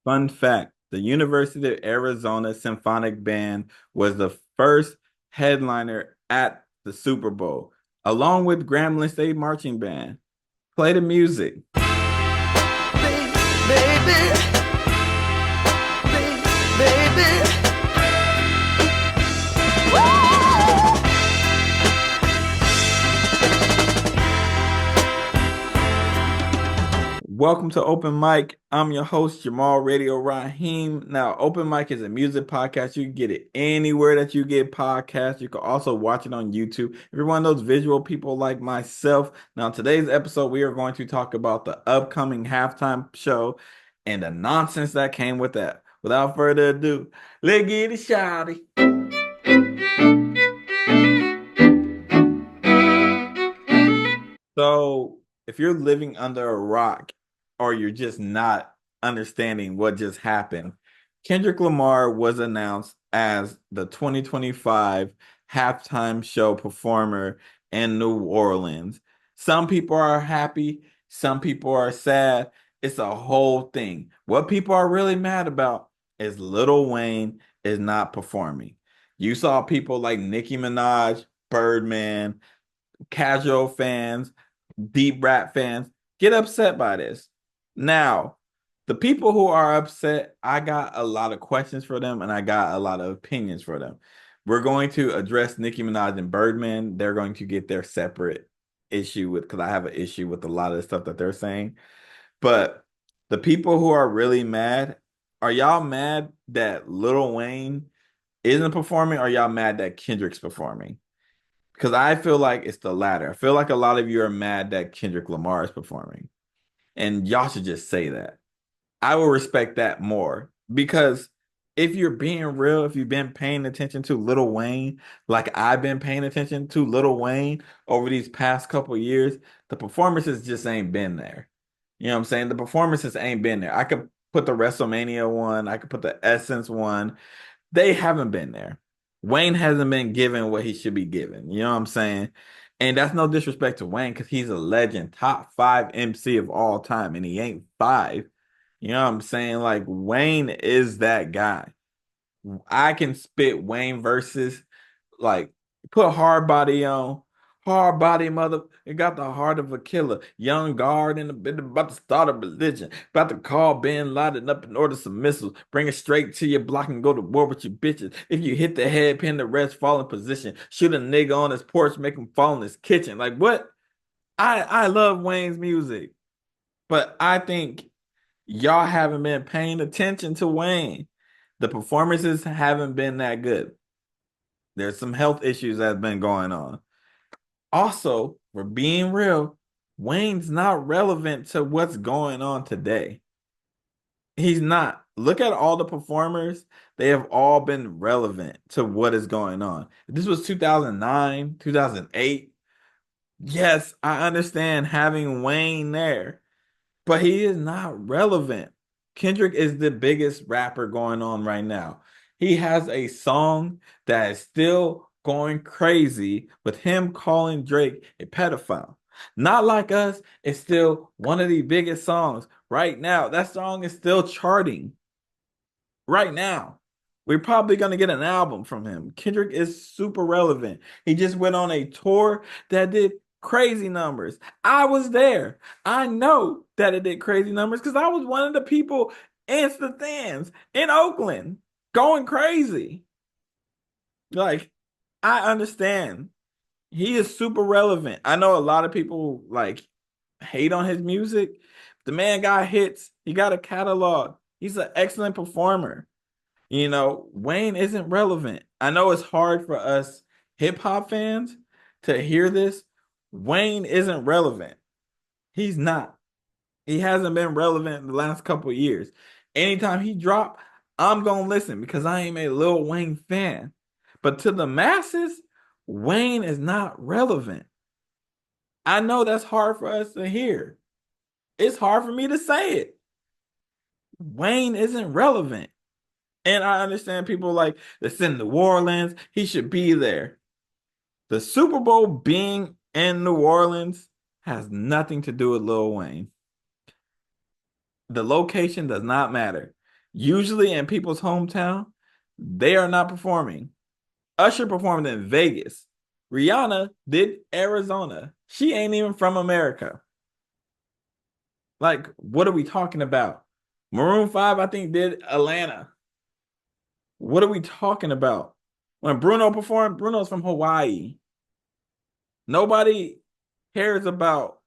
Fun fact, the University of Arizona Symphonic Band was the first headliner at the Super Bowl, along with Grambling State Marching Band. Play the music. Baby, baby. Welcome to Open Mic. I'm your host, Jamal Radio Raheem. Now, Open Mic is a music podcast. You can get it anywhere that you get podcasts. You can also watch it on YouTube. If you're one of those visual people like myself, now in today's episode, we are going to talk about the upcoming halftime show and the nonsense that came with that. Without further ado, let's get it shawty. So, if you're living under a rock or you're just not understanding what just happened, Kendrick Lamar was announced as the 2025 halftime show performer in New Orleans. Some people are happy, some people are sad. It's a whole thing. What people are really mad about is Lil Wayne is not performing. You saw people like Nicki Minaj, Birdman, casual fans, deep rap fans get upset by this. Now, the people who are upset, I got a lot of questions for them and I got a lot of opinions for them. We're going to address Nicki Minaj and Birdman. They're going to get their separate issue with, because I have an issue with a lot of the stuff that they're saying. But the people who are really mad, are y'all mad that Lil Wayne isn't performing? Or are y'all mad that Kendrick's performing? Because I feel like it's the latter. I feel like a lot of you are mad that Kendrick Lamar is performing. And y'all should just say that. I will respect that more. Because if you're being real, if you've been paying attention to Lil Wayne, like I've been paying attention to Lil Wayne over these past couple years, the performances just ain't been there. You know what I'm saying? The performances ain't been there. I could put the WrestleMania one, I could put the Essence one. They haven't been there. Wayne hasn't been given what he should be given. You know what I'm saying? And that's no disrespect to Wayne because he's a legend, top five MC of all time, and he ain't five. You know what I'm saying? Like Wayne is that guy. I can spit Wayne verses like put hard body on. Hard body mother, it got the heart of a killer. Young guard in the bit about to start a religion. About to call Ben Laden up and order some missiles. Bring it straight to your block and go to war with your bitches. If you hit the head, pin the rest, fall in position. Shoot a nigga on his porch, make him fall in his kitchen. Like what? I love Wayne's music, but I think y'all haven't been paying attention to Wayne. The performances haven't been that good. There's some health issues that's been going on. Also, for being real, Wayne's not relevant to what's going on today. He's not. Look at all the performers. They have all been relevant to what is going on. If this was 2009, 2008, yes, I understand having Wayne there, but he is not relevant. Kendrick is the biggest rapper going on right now. He has a song that is still going crazy with him calling Drake a pedophile. Not Like Us is still one of the biggest songs right now. That song is still charting right now. We're probably going to get an album from him. Kendrick is super relevant. He just went on a tour that did crazy numbers. I was there. I know that it did crazy numbers because I was one of the people in the stands in Oakland going crazy. Like, I understand. He is super relevant. I know a lot of people like hate on his music. The man got hits. He got a catalog. He's an excellent performer. You know, Wayne isn't relevant. I know it's hard for us hip hop fans to hear this. Wayne isn't relevant. He's not. He hasn't been relevant in the last couple of years. Anytime he drop, I'm gonna listen because I am a Lil Wayne fan. But to the masses, Wayne is not relevant. I know that's hard for us to hear. It's hard for me to say it. Wayne isn't relevant. And I understand people like that's in New Orleans. He should be there. The Super Bowl being in New Orleans has nothing to do with Lil Wayne. The location does not matter. Usually in people's hometown, they are not performing. Usher performed in Vegas. Rihanna did Arizona. She ain't even from America. Like, what are we talking about? Maroon 5, I think, did Atlanta. What are we talking about? When Bruno performed, Bruno's from Hawaii. Nobody cares about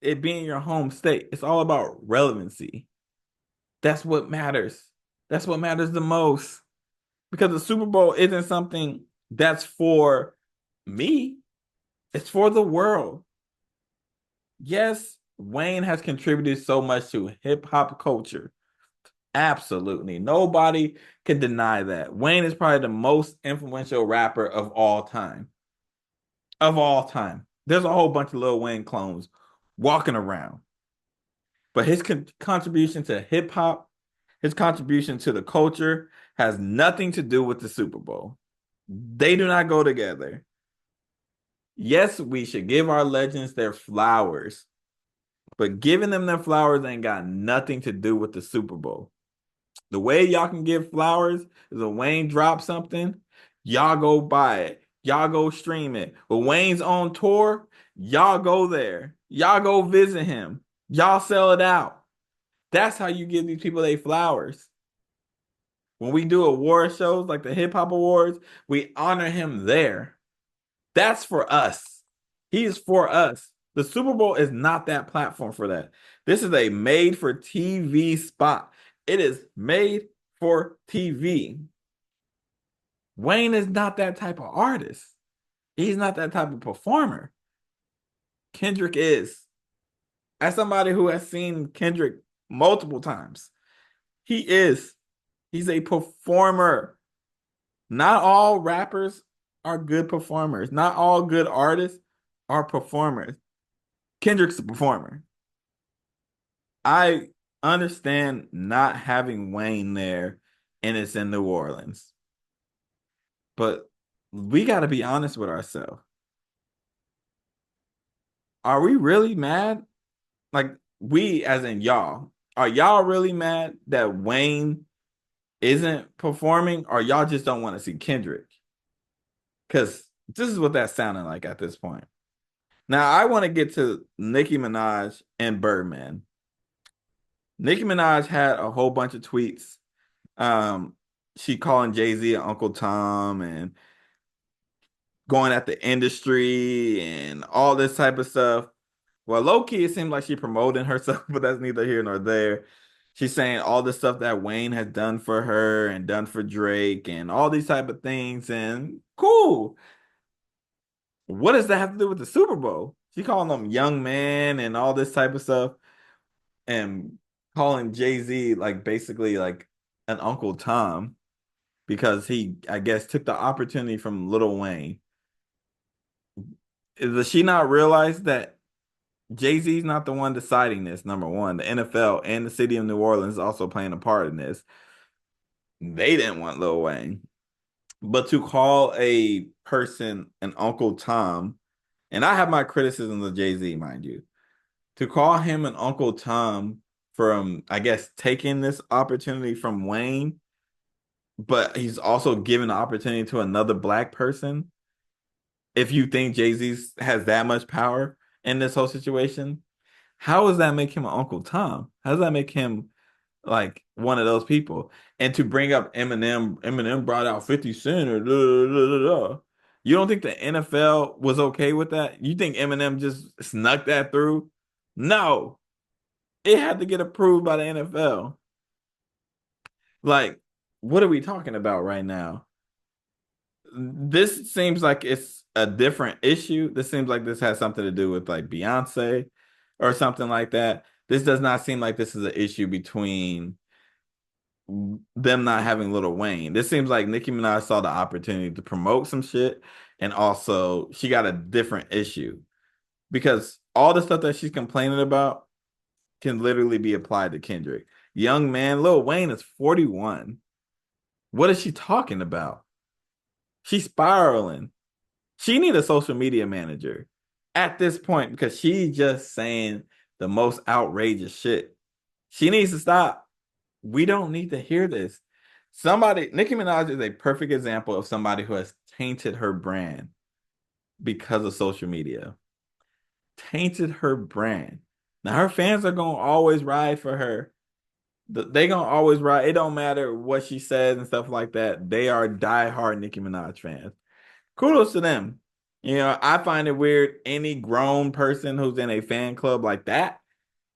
it being your home state. It's all about relevancy. That's what matters. That's what matters the most. Because the Super Bowl isn't something that's for me, it's for the world. Yes, Wayne has contributed so much to hip hop culture. Absolutely. Nobody can deny that. Wayne is probably the most influential rapper of all time. Of all time. There's a whole bunch of Lil Wayne clones walking around. But his contribution to hip hop, his contribution to the culture has nothing to do with the Super Bowl. They do not go together. Yes, we should give our legends their flowers, but giving them their flowers ain't got nothing to do with the Super Bowl. The way y'all can give flowers is when Wayne drops something, y'all go buy it. Y'all go stream it. When Wayne's on tour, y'all go there. Y'all go visit him. Y'all sell it out. That's how you give these people their flowers. When we do award shows like the hip hop awards, we honor him there. That's for us. He is for us. The Super Bowl is not that platform for that. This is a made for TV spot. It is made for TV. Wayne is not that type of artist. He's not that type of performer. Kendrick is. As somebody who has seen Kendrick multiple times, he is. He's a performer. Not all rappers are good performers. Not all good artists are performers. Kendrick's a performer. I understand not having Wayne there and it's in New Orleans, but we got to be honest with ourselves. Are we really mad? Like, we, as in y'all, are y'all really mad that Wayne isn't performing, or y'all just don't want to see Kendrick? Because this is what that's sounding like at this point. Now, I want to get to Nicki Minaj and Birdman. Nicki Minaj had a whole bunch of tweets. Um, she calling Jay-Z Uncle Tom and going at the industry and all this type of stuff. Well, low key, it seemed like she promoting herself, but that's neither here nor there. She's saying all the stuff that Wayne has done for her and done for Drake and all these type of things. And cool. What does that have to do with the Super Bowl? She calling them young man and all this type of stuff and calling Jay-Z like basically like an Uncle Tom because he, I guess, took the opportunity from Little Wayne. Does she not realize that Jay-Z's not the one deciding this? Number one, the NFL and the city of New Orleans is also playing a part in this. They didn't want Lil Wayne. But to call a person an Uncle Tom, and I have my criticisms of Jay-Z, mind you, to call him an Uncle Tom from, I guess, taking this opportunity from Wayne, but he's also giving the opportunity to another black person. If you think Jay-Z has that much power in this whole situation, how does that make him an Uncle Tom? How does that make him like one of those people? And to bring up Eminem, Eminem brought out 50 Cent or da, da, da, da. You don't think the NFL was okay with that? You think Eminem just snuck that through? No, it had to get approved by the NFL. Like, what are we talking about right now? This seems like it's a different issue. This seems like this has something to do with like Beyonce or something like that. This does not seem like this is an issue between them not having Little Wayne. This seems like Nicki Minaj saw the opportunity to promote some shit, and also she got a different issue because all the stuff that she's complaining about can literally be applied to Kendrick. Young man, Lil Wayne is 41. What is she talking about? She's spiraling. She need a social media manager at this point because she's just saying the most outrageous shit. She needs to stop. We don't need to hear this. Nicki Minaj is a perfect example of somebody who has tainted her brand because of social media. Tainted her brand. Now her fans are gonna always ride for her. They gonna always ride. It don't matter what she says and stuff like that. They are diehard Nicki Minaj fans. Kudos to them. I find it weird any grown person who's in a fan club like that,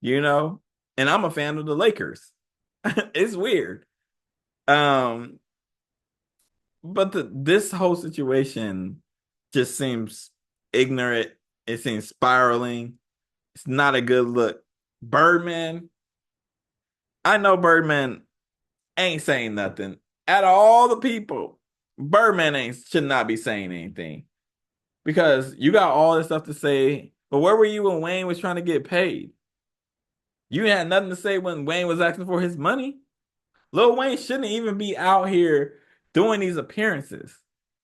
you know, and I'm a fan of the Lakers. It's weird. Um, but this whole situation just seems ignorant. It seems spiraling. It's not a good look. Birdman, I know Birdman ain't saying nothing. Out of all the people, Birdman ain't should not be saying anything because you got all this stuff to say. But where were you when Wayne was trying to get paid? You had nothing to say when Wayne was asking for his money. Lil Wayne shouldn't even be out here doing these appearances.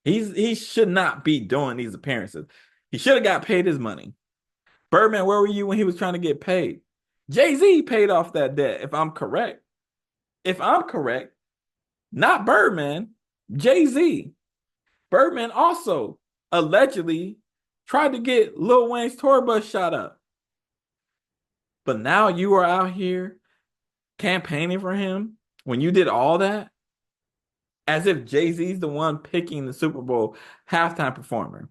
He should not be doing these appearances. He should have got paid his money. Birdman, where were you when he was trying to get paid? Jay-Z paid off that debt, if I'm correct. If I'm correct, not Birdman, Jay-Z. Birdman also allegedly tried to get Lil Wayne's tour bus shot up. But now you are out here campaigning for him when you did all that, as if Jay-Z's the one picking the Super Bowl halftime performer.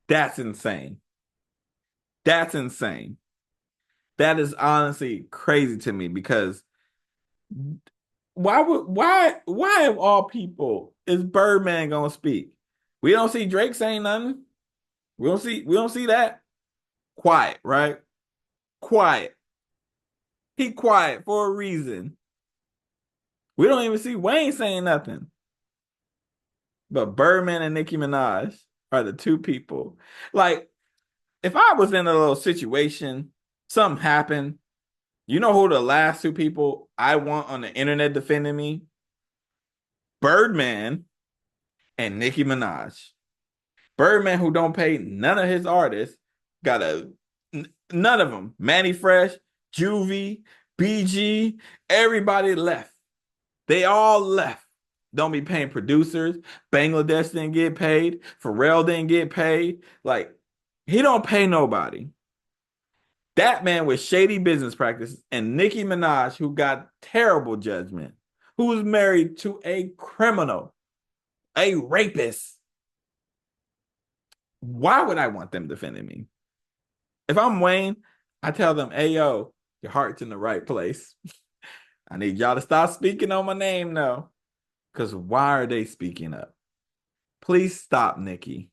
That's insane. That's insane. That is honestly crazy to me because why of all people is Birdman gonna speak? We don't see Drake saying nothing. We don't see that. Quiet, right? Quiet. He quiet for a reason. We don't even see Wayne saying nothing. But Birdman and Nicki Minaj are the two people. Like, if I was in a little situation, something happened, you know who the last two people I want on the internet defending me? Birdman and Nicki Minaj. Birdman, who don't pay none of his artists, got none of them. Manny Fresh, Juvie, BG, everybody left. They all left. Don't be paying producers. Bangladesh didn't get paid. Pharrell didn't get paid. Like, he don't pay nobody. That man with shady business practices and Nicki Minaj, who got terrible judgment, who was married to a criminal, a rapist. Why would I want them defending me? If I'm Wayne, I tell them, hey, yo, your heart's in the right place. I need y'all to stop speaking on my name now. Because why are they speaking up? Please stop, Nicki.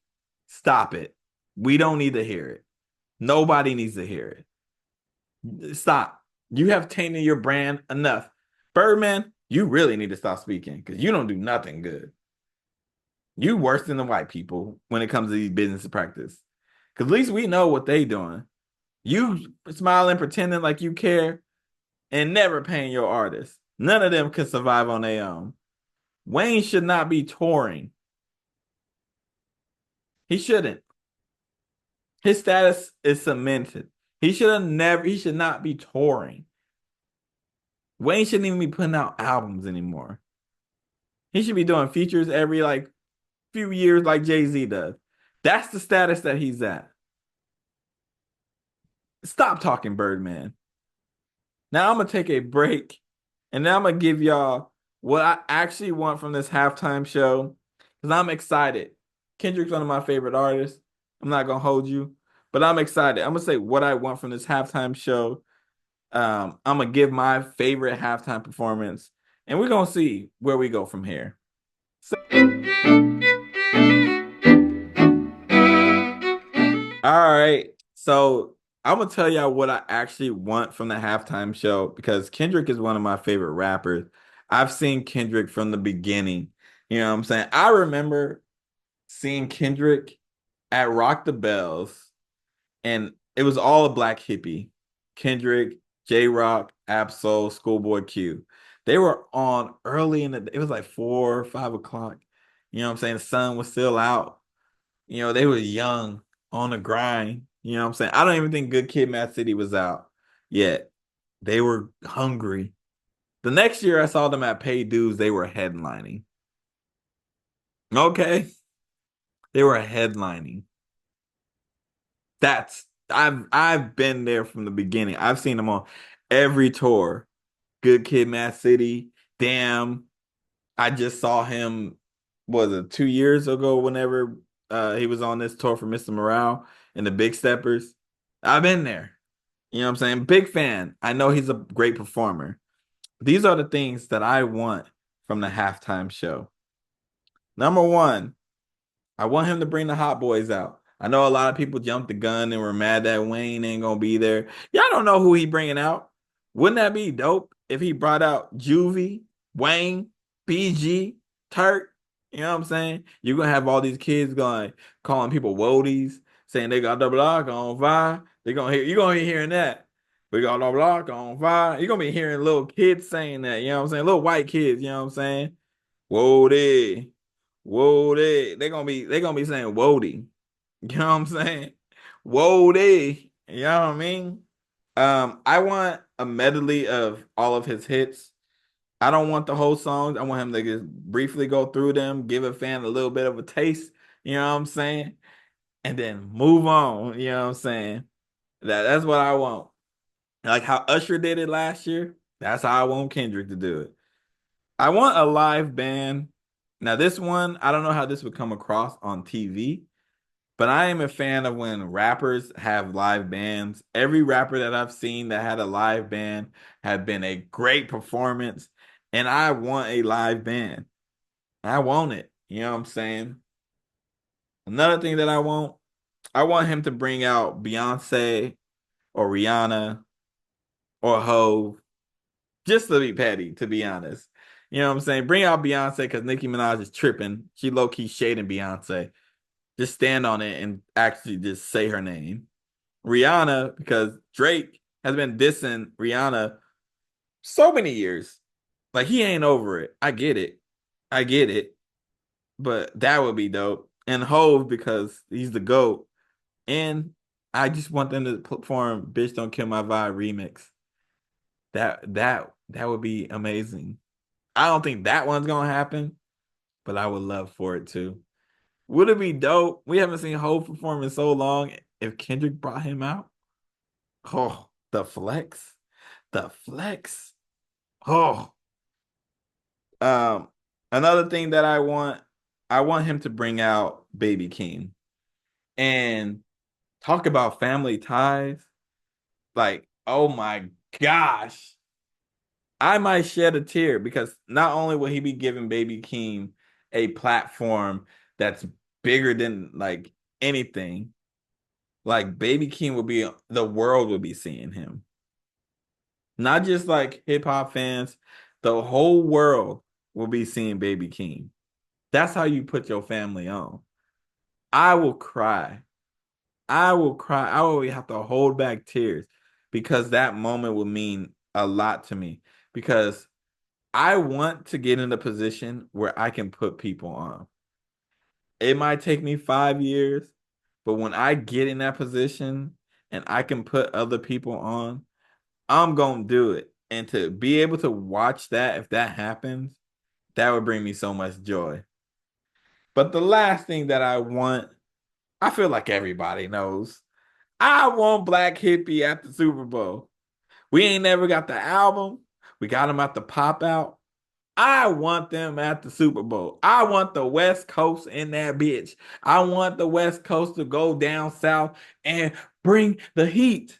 Stop it. We don't need to hear it. Nobody needs to hear it. Stop. You have tainted your brand enough. Birdman, you really need to stop speaking because you don't do nothing good. You worse than the white people when it comes to these business practice. Because at least we know what they doing. You smiling, pretending like you care, and never paying your artists. None of them can survive on their own. Wayne should not be touring. He shouldn't. His status is cemented. He should not be touring. Wayne shouldn't even be putting out albums anymore. He should be doing features every few years like Jay-Z does. That's the status that he's at. Stop talking, Birdman. Now I'm gonna take a break and then I'm gonna give y'all what I actually want from this halftime show. Because I'm excited. Kendrick's one of my favorite artists. I'm not gonna hold you, but I'm excited. I'm gonna say what I want from this halftime show. I'm gonna give my favorite halftime performance, and we're gonna see where we go from here. So, all right, so I'm gonna tell y'all what I actually want from the halftime show because Kendrick is one of my favorite rappers. I've seen Kendrick from the beginning. You know what I'm saying? I remember seeing Kendrick at Rock the Bells, and it was all a black hippie. Kendrick, J Rock, Absol, Schoolboy Q. They were on early in the day. It was like 4 or 5 o'clock. You know what I'm saying? The sun was still out. They were young on the grind. You know what I'm saying? I don't even think Good Kid, Mad City was out yet. They were hungry. The next year I saw them at Paid Dues, they were headlining. Okay. They were headlining. I've been there from the beginning. I've seen them on every tour. Good Kid, Mad City. Damn. I just saw him, was it 2 years ago, whenever he was on this tour for Mr. Morale and the Big Steppers. I've been there. You know what I'm saying? Big fan. I know he's a great performer. These are the things that I want from the halftime show. Number one, I want him to bring the Hot Boys out. I know a lot of people jumped the gun and were mad that Wayne ain't gonna be there. Y'all don't know who he bringing out. Wouldn't that be dope if he brought out Juvie, Wayne, BG, Turk? You know what I'm saying? You're gonna have all these kids going calling people woadies, saying they got the block on fire. You're gonna be hearing that. We got the block on fire. You're gonna be hearing little kids saying that, you know what I'm saying? Little white kids, you know what I'm saying? Woody. Woody. They gonna be saying Woody. You know what I'm saying? Woody. You know what I mean? I want a medley of all of his hits. I don't want the whole songs. I want him to just briefly go through them, give a fan a little bit of a taste, you know what I'm saying? And then move on, you know what I'm saying? That's what I want. Like how Usher did it last year. That's how I want Kendrick to do it. I want a live band. Now, this one, I don't know how this would come across on TV, but I am a fan of when rappers have live bands. Every rapper that I've seen that had a live band have been a great performance, and I want a live band. I want it. You know what I'm saying? Another thing that I want him to bring out Beyonce or Rihanna or Hove, just to be petty, to be honest. You know what I'm saying? Bring out Beyonce because Nicki Minaj is tripping. She low key shading Beyonce. Just stand on it and actually just say her name. Rihanna, because Drake has been dissing Rihanna so many years. Like he ain't over it. I get it. I get it. But that would be dope. And Hove because he's the GOAT. And I just want them to perform Bitch Don't Kill My Vibe remix. That would be amazing. I don't think that one's gonna happen, but I would love for it to. Would it be dope? We haven't seen Hov perform in so long. If Kendrick brought him out, oh, the flex, the flex. Oh, um, another thing that I want him to bring out Baby King and talk about family ties. Like, oh my gosh, I might shed a tear because not only will he be giving Baby King a platform that's bigger than like anything, like Baby King will be the world will be seeing him. Not just like hip hop fans, the whole world will be seeing Baby King. That's how you put your family on. I will cry. I will cry. I will have to hold back tears because that moment will mean a lot to me because I want to get in a position where I can put people on. It might take me 5 years, but when I get in that position and I can put other people on, I'm gonna do it. And to be able to watch that, if that happens, that would bring me so much joy. But the last thing that I want, I feel like everybody knows. I want Black Hippie at the Super Bowl. We ain't never got the album. We got them at the pop out. I want them at the Super Bowl. I want the West Coast in that bitch. I want the West Coast to go down south and bring the heat.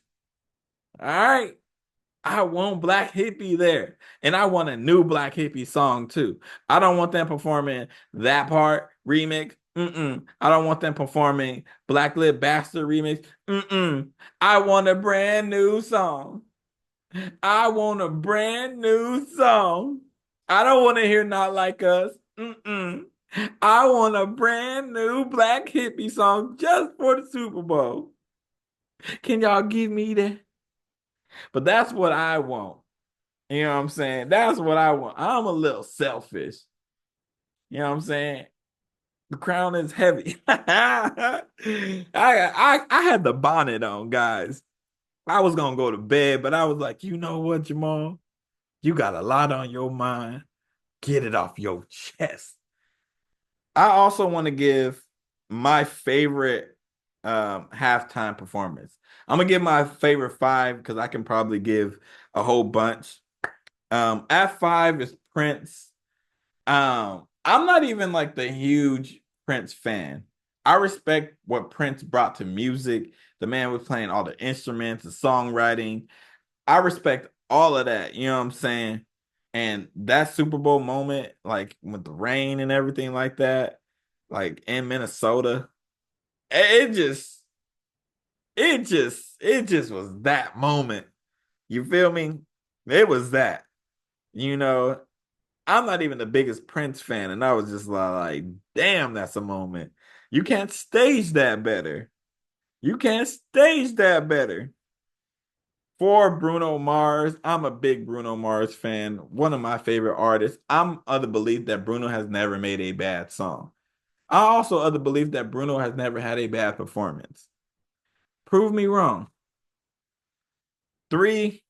All right. I want Black Hippie there. And I want a new Black Hippie song too. I don't want them performing that part remix. Mm-mm. I don't want them performing Black Lip Bastard remix. Mm-mm. I want a brand new song. I want a brand new song. I don't want to hear Not Like Us. Mm-mm. I want a brand new Black Hippie song just for the Super Bowl. Can y'all give me that? But that's what I want. You know what I'm saying? That's what I want. I'm a little selfish. You know what I'm saying? The crown is heavy. I had the bonnet on, guys. I was gonna go to bed, but I was like, you know what, Jamal? You got a lot on your mind. Get it off your chest. I also want to give my favorite halftime performance. I'm gonna give my favorite five because I can probably give a whole bunch. At five is Prince. I'm not even like the huge Prince fan. I respect what Prince brought to music. The man was playing all the instruments, the songwriting. I respect all of that. You know what I'm saying? And that Super Bowl moment, like with the rain and everything like that, like in Minnesota, it just, it just was that moment. You feel me? It was that. You know, I'm not even the biggest Prince fan, and I was just like, damn, that's a moment. You can't stage that better. You can't stage that better. For Bruno Mars, I'm a big Bruno Mars fan, one of my favorite artists. I'm of the belief that Bruno has never made a bad song. I also of the belief that Bruno has never had a bad performance. Prove me wrong. Three,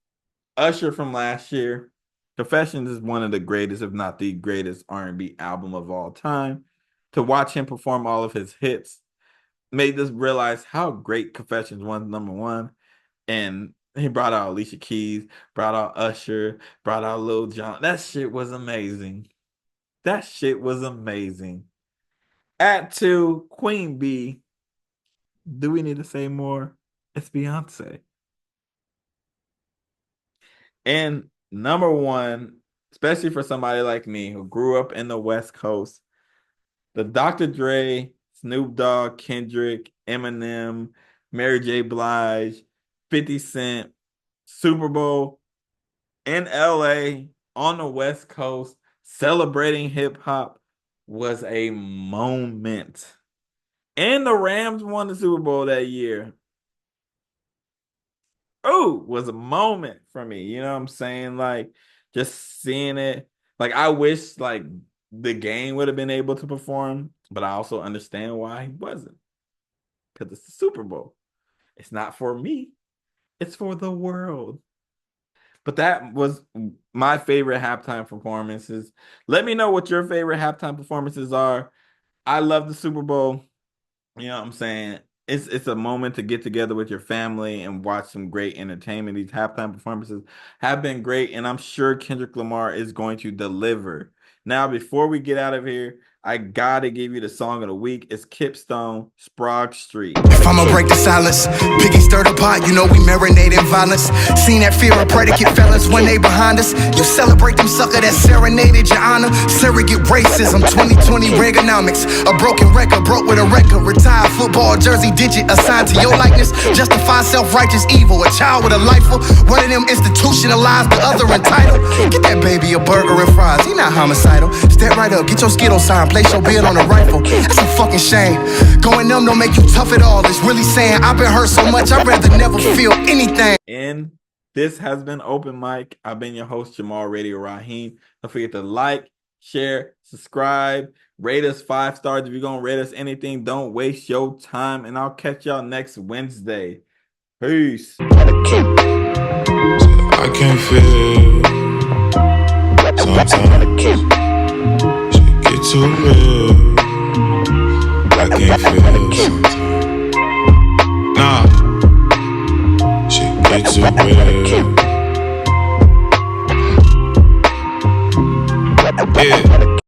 Usher from last year. Confessions is one of the greatest, if not the greatest R&B album of all time. To watch him perform all of his hits made us realize how great Confessions was, number one. And he brought out Alicia Keys, brought out Usher, brought out Lil Jon. That shit was amazing. That shit was amazing. At two, Queen B. Do we need to say more? It's Beyonce. And number one, especially for somebody like me who grew up in the West Coast, the Dr. Dre, Snoop Dogg, Kendrick, Eminem, Mary J. Blige, 50 Cent, Super Bowl in LA on the West Coast celebrating hip hop was a moment. And the Rams won the Super Bowl that year. Oh, was a moment for me. You know what I'm saying? Like just seeing it. Like I wish like the game would have been able to perform, but I also understand why he wasn't. Because it's the Super Bowl. It's not for me. It's for the world. But that was my favorite halftime performances. Let me know what your favorite halftime performances are. I love the Super Bowl. You know what I'm saying? It's a moment to get together with your family and watch some great entertainment. These halftime performances have been great, and I'm sure Kendrick Lamar is going to deliver. Now, before we get out of here, I gotta give you the song of the week. It's Kipp Stone, Sprague Street. If I'ma break the silence, Piggy stir the pot, you know we marinate in violence. Seen that fear of predicate fellas when they behind us. You celebrate them sucker that serenaded your honor. Surrogate racism, 2020 Reaganomics. A broken record, broke with a record. Retired football jersey digit assigned to your likeness. Justify self-righteous evil, a child with a lifer. One of them institutionalized, the other entitled. Get that baby a burger and fries, he not homicidal. Step right up, get your Skittle sign, place your bid on a rifle. That's a fucking shame. Going numb don't make you tough at all. It's really saying I've been hurt so much I'd rather never feel anything. And this has been Open Mic. I've been your host, Jamal Radio Raheem. Don't forget to like, share, subscribe, rate us 5 stars. If you're going to rate us anything, don't waste your time. And I'll catch y'all next Wednesday. Peace. I can feel sometimes shit get too real. I can't feel sometimes. Nah, shit get too real. Yeah.